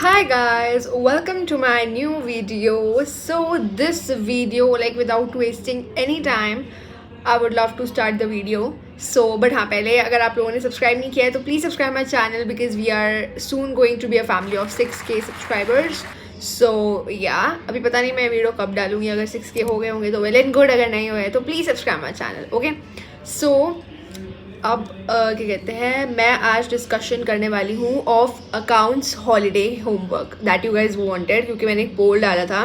Hi guys, welcome to my new video. So this video, like without wasting any time, I would love to start the video. So but हाँ पहले अगर आप लोगों ने subscribe नहीं किया है तो please subscribe my channel because we are soon going to be a family of 6K subscribers. So या अभी पता नहीं मैं वीडियो कब डालूंगी. अगर 6K हो गए होंगे तो वेल एंड गुड, अगर नहीं हुए तो please subscribe my channel. Okay so अब क्या कहते हैं, मैं आज डिस्कशन करने वाली हूँ of accounts holiday homework that you guys wanted, क्योंकि मैंने एक पोल डाला था.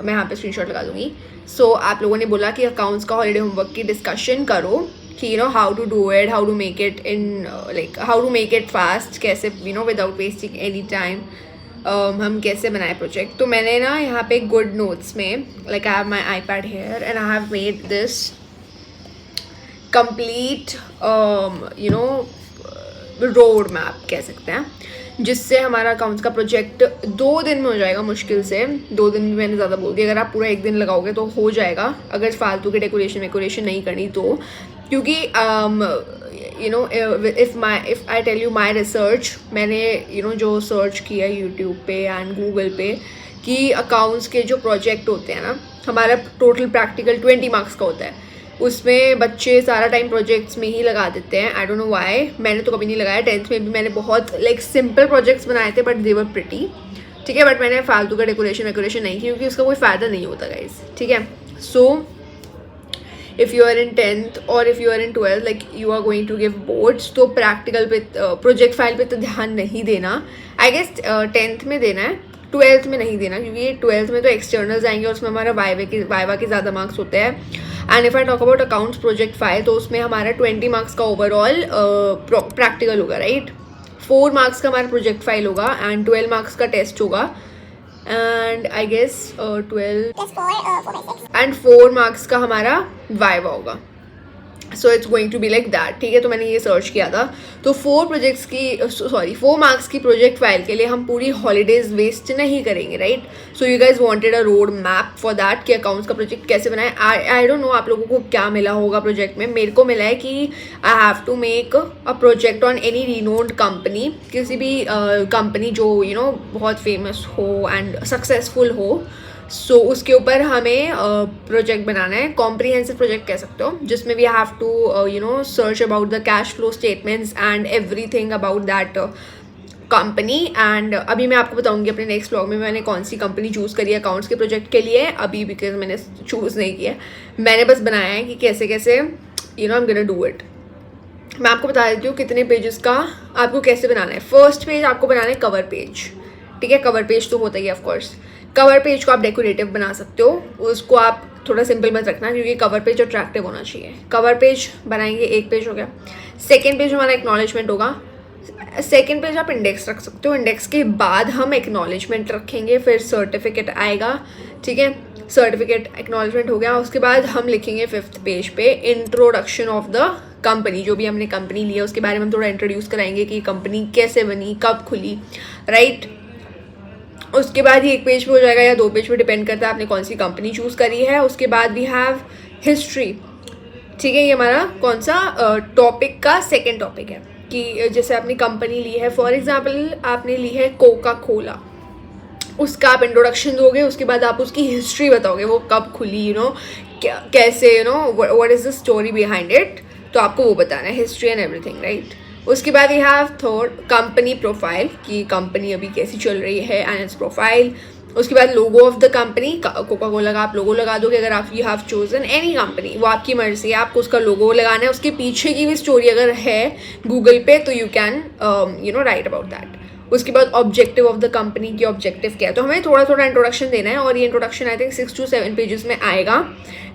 मैं यहाँ पे स्क्रीनशॉट लगा दूँगी. सो आप लोगों ने बोला कि अकाउंट्स का हॉलीडे होमवर्क की डिस्कशन करो कि how to do it, how to make it in like how to make it fast, कैसे विदाउट वेस्टिंग एनी टाइम हम कैसे बनाए प्रोजेक्ट. तो मैंने ना यहाँ पे गुड नोट्स में like I have my iPad here and I have made this complete road map कह सकते हैं, जिससे हमारा अकाउंट्स का प्रोजेक्ट 2 दिन में हो जाएगा. मुश्किल से 2 दिन भी मैंने ज़्यादा बोल दिया. अगर आप पूरा 1 दिन लगाओगे तो हो जाएगा, अगर फालतू की डेकोरेशन नहीं करनी तो. क्योंकि if I tell you my research, मैंने जो सर्च किया यूट्यूब पे एंड गूगल पे कि अकाउंट्स के जो प्रोजेक्ट होते हैं ना, हमारा टोटल प्रैक्टिकल 20 मार्क्स का होता है. उसमें बच्चे सारा टाइम प्रोजेक्ट्स में ही लगा देते हैं. I don't know why. मैंने तो कभी नहीं लगाया. 10th में भी मैंने बहुत लाइक सिंपल प्रोजेक्ट्स बनाए थे बट दे वर प्रिटी. ठीक है, बट मैंने फालतू का डेकोरेशन नहीं की क्योंकि उसका कोई फ़ायदा नहीं होता गाइज. ठीक है, so if you are in 10th और if you are in 12th like you are going to give boards, तो प्रैक्टिकल पे प्रोजेक्ट फाइल पे तो ध्यान नहीं देना. आई गेस 10th में देना है, 12th में नहीं देना, क्योंकि 12th में तो एक्सटर्नल्स आएंगे और उसमें हमारा वाइवा के ज़्यादा मार्क्स होते हैं. And if I talk about accounts project file, तो उसमें हमारा 20 मार्क्स का ओवरऑल प्रैक्टिकल होगा, राइट. 4 मार्क्स का हमारा प्रोजेक्ट फाइल होगा एंड 12 मार्क्स का टेस्ट होगा. And I guess 12 and 4 marks का हमारा वाइवा होगा. So it's going to be like that. ठीक है, तो मैंने ये सर्च किया था. तो 4 मार्क्स की प्रोजेक्ट फाइल के लिए हम पूरी हॉलीडेज वेस्ट नहीं करेंगे, right. So you guys wanted a road map for that कि अकाउंट्स का प्रोजेक्ट कैसे बनाए. आई डोंट नो आप लोगों को क्या मिला होगा प्रोजेक्ट में. मेरे को मिला है कि I have to make a project on any renowned company, किसी भी कंपनी जो बहुत फेमस हो एंड सक्सेसफुल हो. सो उसके ऊपर हमें प्रोजेक्ट बनाना है. कॉम्प्रिहेंसिव प्रोजेक्ट कह सकते हो, जिसमें we have to search about the cash flow statements and everything about that company. And अभी मैं आपको बताऊंगी अपने नेक्स्ट व्लॉग में मैंने कौन सी कंपनी चूज़ करी है अकाउंट्स के प्रोजेक्ट के लिए. अभी बिकॉज मैंने चूज़ नहीं किया, मैंने बस बनाया है कि कैसे कैसे I am gonna do it. मैं आपको बता देती हूँ कितने पेजेस का आपको कैसे बनाना है. फर्स्ट पेज आपको बनाना है कवर पेज. ठीक है, कवर पेज तो होता ही है ऑफकोर्स. कवर पेज को आप डेकोरेटिव बना सकते हो, उसको आप थोड़ा सिंपल मत रखना क्योंकि कवर पेज अट्रैक्टिव होना चाहिए. कवर पेज बनाएंगे, एक पेज हो गया. सेकेंड पेज हमारा एक्नॉलेजमेंट होगा. सेकेंड पेज आप इंडेक्स रख सकते हो. इंडेक्स के बाद हम एक्नॉलेजमेंट रखेंगे, फिर सर्टिफिकेट आएगा. ठीक है, सर्टिफिकेट एक्नॉलेजमेंट हो गया. उसके बाद हम लिखेंगे 5th पेज पे इंट्रोडक्शन ऑफ द कंपनी. जो भी हमने कंपनी ली है उसके बारे में हम थोड़ा इंट्रोड्यूस कराएंगे कि कंपनी कैसे बनी, कब खुली, राइट. उसके बाद ही 1 पेज पे हो जाएगा या 2 पेज पे, डिपेंड करता है आपने कौन सी कंपनी चूज़ करी है. उसके बाद वी हैव हिस्ट्री. ठीक है, ये हमारा कौन सा टॉपिक का सेकेंड टॉपिक है कि जैसे आपने कंपनी ली है, फॉर एग्जाम्पल आपने ली है कोका कोला, उसका आप इंट्रोडक्शन दोगे. उसके बाद आप उसकी हिस्ट्री बताओगे, वो कब खुली, कैसे, what is the story behind it. तो आपको वो बताना है, हिस्ट्री एंड एवरीथिंग, राइट. उसके बाद we have third company profile, कि कंपनी अभी कैसी चल रही है एंड इट्स प्रोफाइल. उसके बाद logo of the company. Coca Cola का आप लोगो लगा दोगे अगर आप you have chosen any company, वो आपकी मर्जी है, आपको उसका लोगो लगाना है. उसके पीछे की भी स्टोरी अगर है गूगल पे तो you can write about that. उसके बाद ऑब्जेक्टिव ऑफ द कंपनी की ऑब्जेक्टिव क्या है. तो हमें थोड़ा थोड़ा इंट्रोडक्शन देना है और ये introduction I think 6 to 7 pages में आएगा.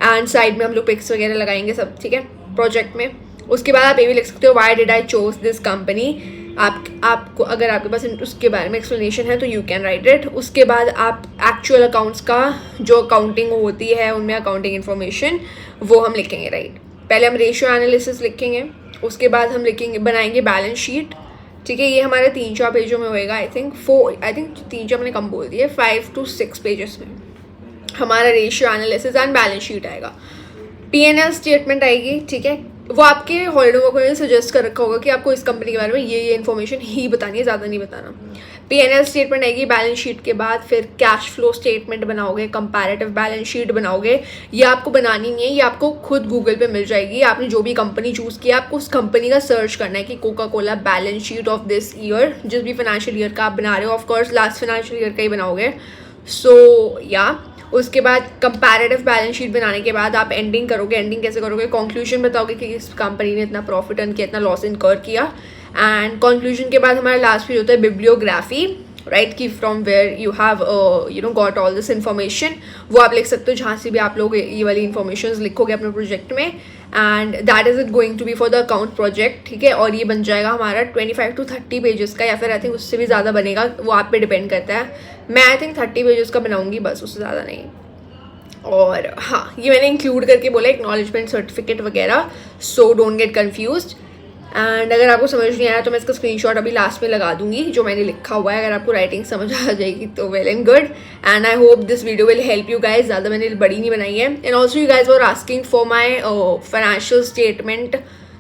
एंड साइड में हम लोग पिक्स वगैरह लगाएंगे सब. ठीक है, प्रोजेक्ट में. उसके बाद आप ये भी लिख सकते हो why did I chose this company. आपको अगर आपके पास उसके बारे में एक्सप्लेनेशन है तो यू कैन राइट इट. उसके बाद आप एक्चुअल अकाउंट्स का जो अकाउंटिंग होती है उनमें अकाउंटिंग इन्फॉर्मेशन वो हम लिखेंगे, राइट. पहले हम रेशियो एनालिसिस लिखेंगे. उसके बाद हम बनाएंगे बैलेंस शीट. ठीक है, ये हमारे 3-4 पेजों में होएगा. आई थिंक 3-4 मैंने कम बोल दिए, 5 to 6 पेजेस में हमारा ratio analysis and balance sheet आएगा. P&L स्टेटमेंट आएगी. ठीक है, वो आपके हॉलीडे वर्क में सजेस्ट कर रखा होगा कि आपको इस कंपनी के बारे में ये इन्फॉर्मेशन ही बतानी है, ज़्यादा नहीं बताना। P&L स्टेटमेंट आएगी बैलेंस शीट के बाद, फिर कैश फ्लो स्टेटमेंट बनाओगे, कंपैरेटिव बैलेंस शीट बनाओगे। ये आपको बनानी नहीं है, ये आपको खुद गूगल पे मिल जाएगी। आपने जो भी कंपनी चूज़ किया आपको उस कंपनी का सर्च करना है कि Coca Cola balance sheet of this year, जिस भी फाइनेंशियल ईयर का आप बना रहे हो, ऑफकोर्स लास्ट फाइनेंशियल ईयर का ही बनाओगे। सो या उसके बाद कंपैरेटिव बैलेंस शीट बनाने के बाद आप एंडिंग करोगे। एंडिंग कैसे करोगे? कंक्लूजन बताओगे कि इस कंपनी ने इतना प्रॉफिट अर्न किया, इतना लॉस इनकर किया। एंड कंक्लूजन के बाद हमारा लास्ट पेज होता है बिब्लियोग्राफी, राइट, कि from where you have got all this information. वो आप लिख सकते हो जहाँ से भी आप लोग ये वाली इन्फॉर्मेशन लिखोगे अपने प्रोजेक्ट में। And that is it going to be for the account project, ठीक है। और ये बन जाएगा हमारा 25 to 30 पेजेस का, या फिर आई थिंक उससे भी ज़्यादा बनेगा, वो आप पे डिपेंड करता है। मैं आई थिंक 30 पेजेस का बनाऊंगी बस, उससे ज़्यादा नहीं। और हाँ, ये मैंने इंक्लूड करके बोला एक्नॉलेजमेंट सर्टिफिकेट वगैरह, so don't get confused. And अगर आपको समझ नहीं आया तो मैं इसका स्क्रीनशॉट अभी लास्ट में लगा दूंगी जो मैंने लिखा हुआ है। अगर आपको राइटिंग समझ आ जाएगी तो well and good, and I hope this video will help you guys. ज़्यादा मैंने बड़ी नहीं बनाई है। And also you guys were asking for my financial statement,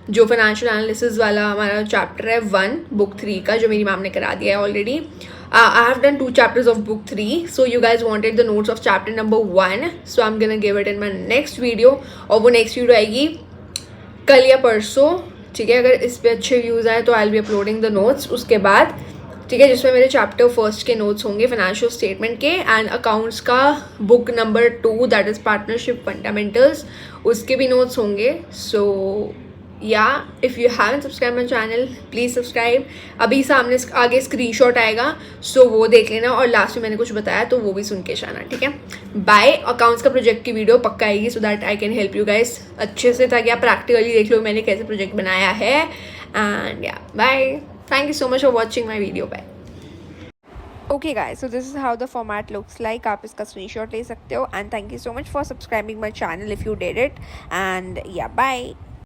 जो फाइनेंशियल एनालिसिस वाला हमारा चैप्टर है 1 बुक 3 का, जो मेरी मैम ने करा दिया है already. I have done 2 chapters of book 3, so you guys wanted the notes of chapter number 1, so I'm gonna give it in my next video। और वो नेक्स्ट वीडियो आएगी कल या परसों, ठीक है। अगर इस पे अच्छे व्यूज़ आए तो I will be uploading the notes उसके बाद, ठीक है, जिसमें मेरे चैप्टर 1 के नोट्स होंगे फाइनेंशियल स्टेटमेंट के, एंड अकाउंट्स का book number 2 that is partnership fundamentals, उसके भी नोट्स होंगे। सो या if you haven't subscribe my channel please subscribe. अभी सामने आगे स्क्रीनशॉट आएगा, सो वो देख लेना, और लास्ट में मैंने कुछ बताया तो वो भी सुन के जाना, ठीक है। बाय। अकाउंट्स का प्रोजेक्ट की वीडियो पक्का आएगी, so that I can help you guys अच्छे से, ताकि आप प्रैक्टिकली देख लो मैंने कैसे प्रोजेक्ट बनाया है। And yeah bye, thank you so much for watching my video. Bye. Okay guys, so this is how the format looks like. आप इसका स्क्रीनशॉट ले सकते हो। And thank you so much for subscribing my channel if you did it. And yeah bye.